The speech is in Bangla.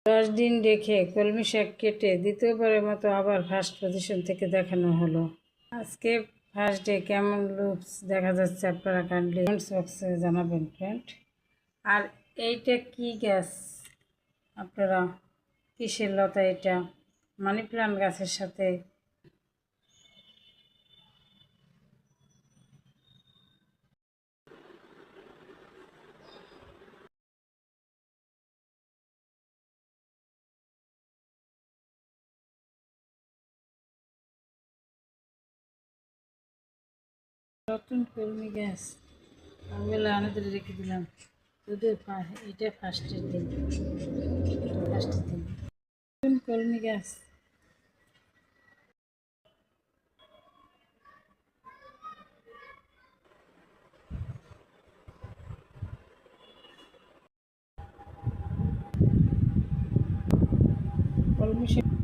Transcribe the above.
10 দিন রেখে কলমি শাক কেটে দ্বিতীয়বারের মতো আবার ফার্স্ট পজিশন থেকে দেখানো হলো। আজকে ফার্স্ট ডে কেমন লুকস দেখা যাচ্ছে আপনারা কাইন্ডলি কমেন্টস বক্সে জানাবেন ফ্রেন্ড। আর এইটা কি গাছ, আপনারা কিসের লতা? এটা মানি প্লান্ট গাছের সাথে নতুন কলমি গাছ ওগুলো আমাদের রেখে দিলাম। তোদের এটা ফার্স্টের দিন, ফার্স্টের দিন নতুন কলমি গাছ। কলমি শাক